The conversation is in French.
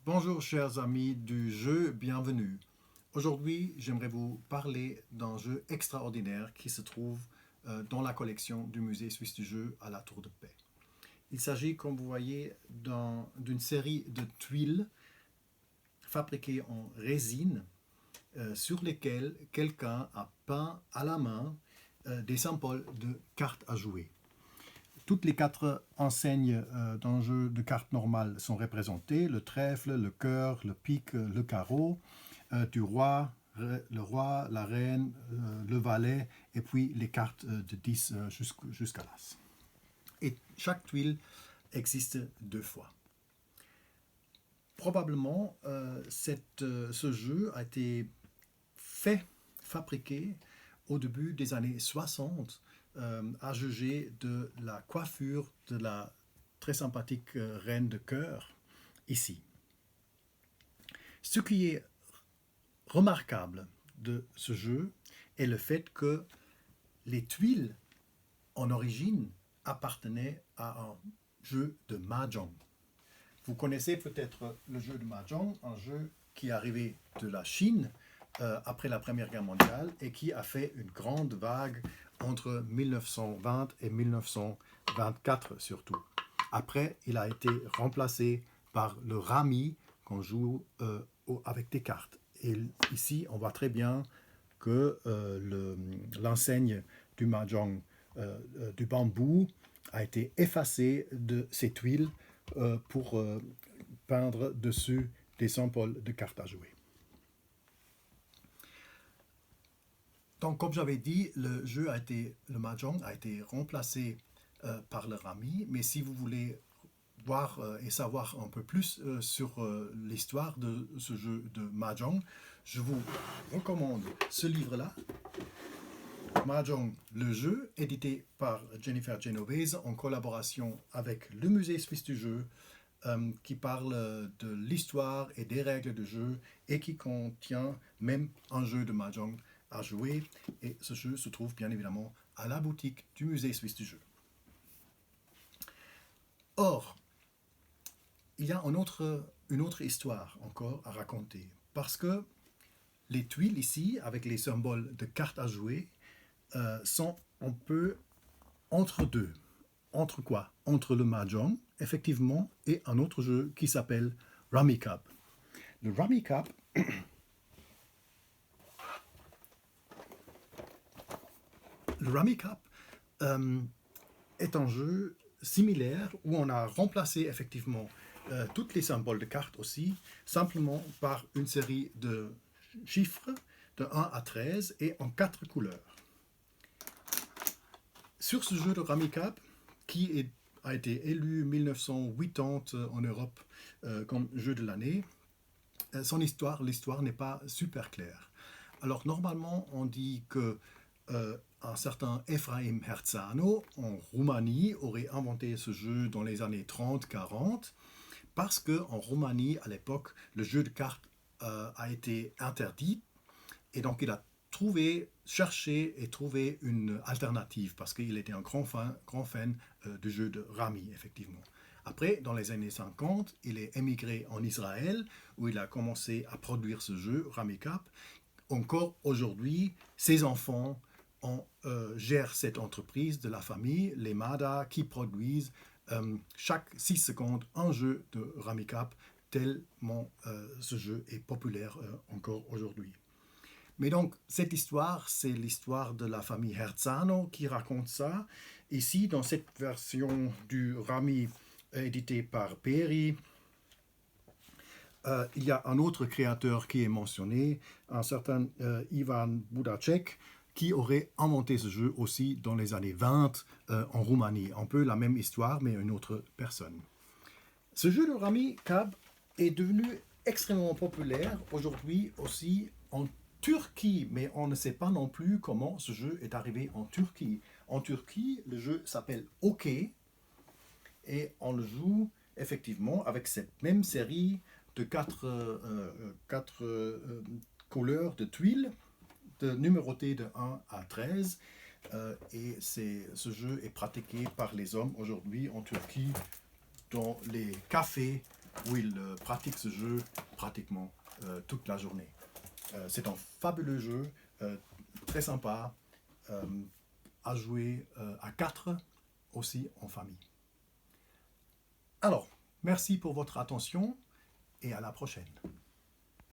Bonjour chers amis du jeu, bienvenue. Aujourd'hui, j'aimerais vous parler d'un jeu extraordinaire qui se trouve dans la collection du musée suisse du jeu à la Tour de Paix. Il s'agit, comme vous voyez, d'une série de tuiles fabriquées en résine sur lesquelles quelqu'un a peint à la main des symboles de cartes à jouer. Toutes les quatre enseignes d'un jeu de cartes normales sont représentées, le trèfle, le cœur, le pique, le carreau, du roi, le roi, la reine, le valet, et puis les cartes de 10 jusqu'à l'as. Et chaque tuile existe deux fois. Probablement, ce jeu a été fabriqué au début des années 60 à juger de la coiffure de la très sympathique reine de cœur ici. Ce qui est remarquable de ce jeu est le fait que les tuiles en origine appartenaient à un jeu de mahjong. Vous connaissez peut-être le jeu de mahjong, un jeu qui est arrivé de la Chine après la Première Guerre mondiale et qui a fait une grande vague entre 1920 et 1924 surtout. Après, il a été remplacé par le rami qu'on joue avec des cartes. Et ici, on voit très bien que l'enseigne du mahjong du bambou a été effacée de ces tuiles pour peindre dessus des symboles de cartes à jouer. Donc, comme j'avais dit, le mahjong a été remplacé par le rami, mais si vous voulez voir et savoir un peu plus sur l'histoire de ce jeu de mahjong, je vous recommande ce livre-là, Mahjong, le jeu, édité par Jennifer Genovese en collaboration avec le Musée suisse du jeu, qui parle de l'histoire et des règles de jeu et qui contient même un jeu de mahjong à jouer. Et ce jeu se trouve bien évidemment à la boutique du Musée suisse du jeu. Or, il y a une autre histoire encore à raconter, parce que les tuiles ici, avec les symboles de cartes à jouer, sont un peu entre deux. Entre quoi? Entre le mahjong, effectivement, et un autre jeu qui s'appelle Rummy Cup. Le Rummy Cup est un jeu similaire où on a remplacé effectivement tous les symboles de cartes aussi, simplement par une série de chiffres de 1 à 13 et en 4 couleurs. Sur ce jeu de Rummy Cup, qui a été élu 1980 en Europe comme jeu de l'année, l'histoire n'est pas super claire. Alors normalement, on dit que un certain Efraim Herzano en Roumanie aurait inventé ce jeu dans les années 30-40 parce qu'en Roumanie, à l'époque, le jeu de cartes a été interdit et donc il a cherché et trouvé une alternative parce qu'il était un grand fan du jeu de rami, effectivement. Après, dans les années 50, il est émigré en Israël où il a commencé à produire ce jeu, Rummy Cup. Encore aujourd'hui, ses enfants gèrent cette entreprise de la famille, les Mada, qui produisent chaque 6 secondes un jeu de Rummy Cup, tellement ce jeu est populaire encore aujourd'hui. Mais donc, cette histoire, c'est l'histoire de la famille Herzano qui raconte ça. Ici, dans cette version du Rami édité par Peri, il y a un autre créateur qui est mentionné, un certain Ivan Budacek, qui aurait inventé ce jeu aussi dans les années 20 en Roumanie. Un peu la même histoire, mais une autre personne. Ce jeu de Rummy Cup est devenu extrêmement populaire aujourd'hui aussi en Turquie, mais on ne sait pas non plus comment ce jeu est arrivé en Turquie. En Turquie, le jeu s'appelle OK et on le joue effectivement avec cette même série de quatre couleurs de tuiles numérotées de 1 à 13. Et ce jeu est pratiqué par les hommes aujourd'hui en Turquie dans les cafés où il pratique ce jeu pratiquement toute la journée. C'est un fabuleux jeu, très sympa, à jouer à 4, aussi en famille. Alors, merci pour votre attention et à la prochaine.